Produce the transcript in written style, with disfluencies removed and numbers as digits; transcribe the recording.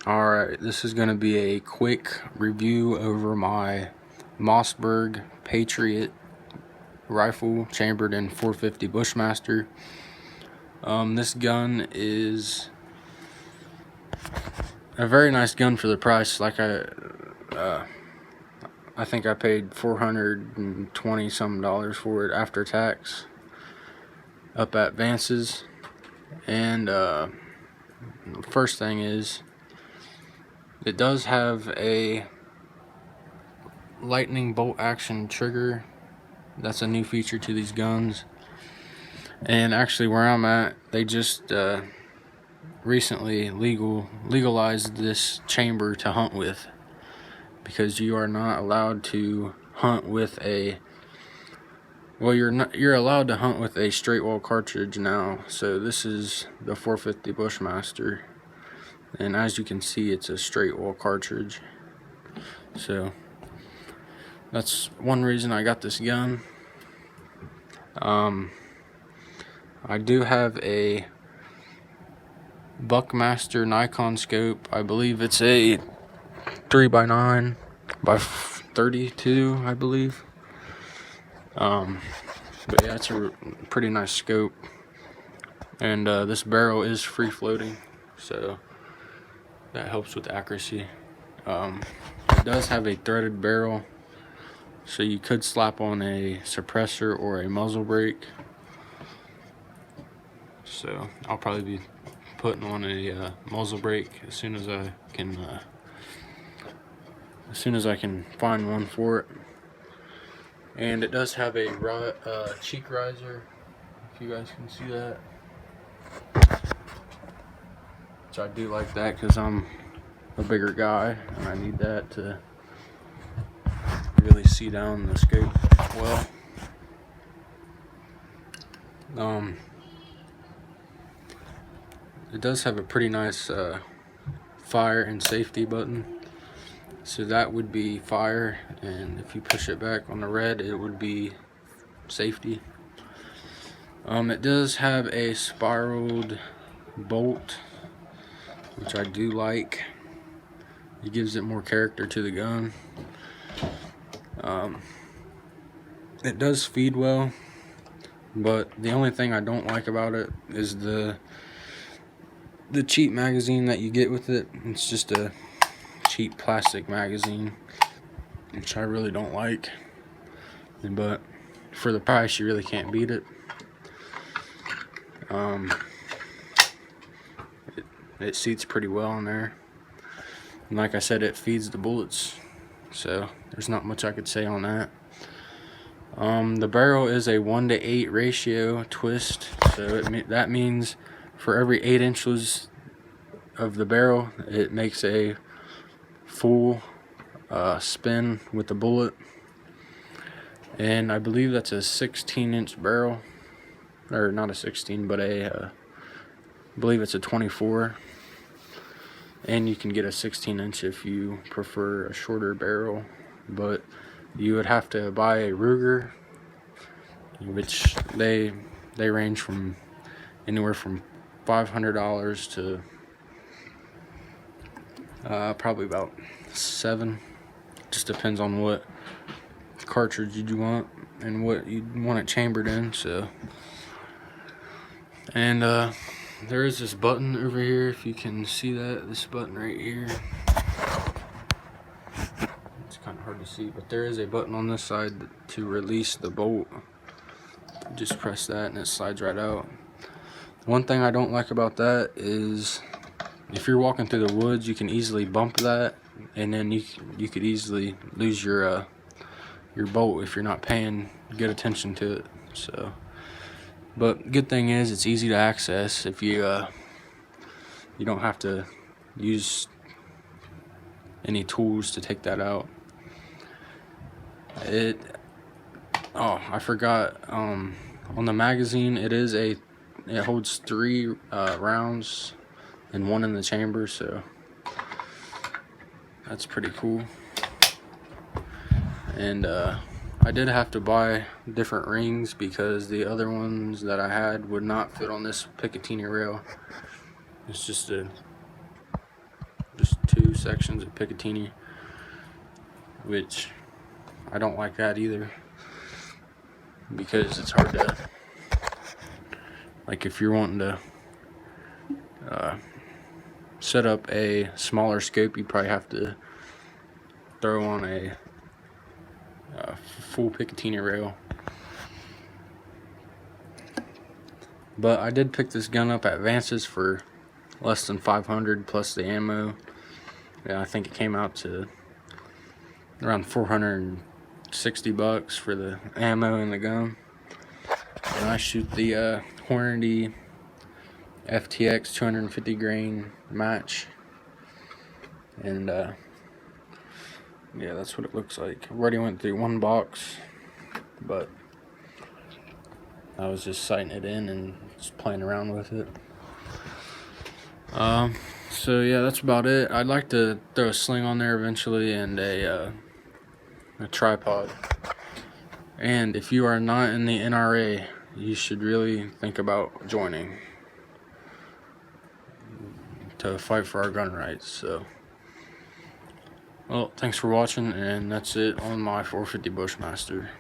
Alright, this is going to be a quick review over my Mossberg Patriot rifle chambered in 450 Bushmaster. This gun is a very nice gun for the price. Like I think I paid $420 some for it after tax up at Vance's. And the first thing is, it does have a lightning bolt action trigger. That's a new feature to these guns. And actually where I'm at, they just recently legalized this chamber to hunt with, because you are not allowed to hunt with a, well, you're allowed to hunt with a straight wall cartridge now. So this is the 450 Bushmaster, and as you can see, it's a straight wall cartridge. So that's one reason I got this gun. I do have a Bushmaster Nikon scope. I believe it's a 3x9 by 32, I believe. But yeah, it's a pretty nice scope. And this barrel is free floating, so that helps with accuracy. It does have a threaded barrel, so you could slap on a suppressor or a muzzle brake. So I'll probably be putting on a muzzle brake as soon as I can find one for it. And it does have a cheek riser, if you guys can see that, which I do like that because I'm a bigger guy and I need that to really see down the scope well. It does have a pretty nice fire and safety button. So that would be fire, and if you push it back on the red, it would be safety. It does have a spiraled bolt, which I do like. It gives it more character to the gun. It does feed well, but the only thing I don't like about it is the cheap magazine that you get with it. It's just a cheap plastic magazine, which I really don't like, but for the price you really can't beat it. It seats pretty well in there, and like I said, it feeds the bullets, so there's not much I could say on that. The barrel is a 1:8 ratio twist, so that means for every 8 inches of the barrel, it makes a full spin with the bullet. And I believe that's a 16-inch barrel, or not a 16, but I believe it's a 24. And you can get a 16-inch if you prefer a shorter barrel, but you would have to buy a Ruger, which they range from anywhere from $500 to probably about $7. Just depends on what cartridge you want and what you want it chambered in. So, and there is this button over here, if you can see that, this button right here. It's kind of hard to see, but there is a button on this side to release the bolt. Just press that and it slides right out. One thing I don't like about that is, if you're walking through the woods, you can easily bump that, and then you could easily lose your bolt if you're not paying good attention to it. So, but good thing is it's easy to access. If you don't have to use any tools to take that out. Oh, I forgot. On the magazine, it holds 3 rounds and 1 in the chamber, so that's pretty cool. And I did have to buy different rings because the other ones that I had would not fit on this Picatinny rail. It's just sections of Picatinny, which I don't like that either, because it's hard to, like, if you're wanting to set up a smaller scope, you probably have to throw on a full Picatinny rail. But I did pick this gun up at Vance's for less than $500 plus the ammo. Yeah, I think it came out to around $460 for the ammo and the gun. And I shoot the Hornady FTX 250 grain match, and yeah, that's what it looks like. I've already went through one box, but I was just sighting it in and just playing around with it. So yeah, that's about it. I'd like to throw a sling on there eventually, and a tripod. And if you are not in the NRA, you should really think about joining to fight for our gun rights. So, well, thanks for watching, and that's it on my 450 Bushmaster.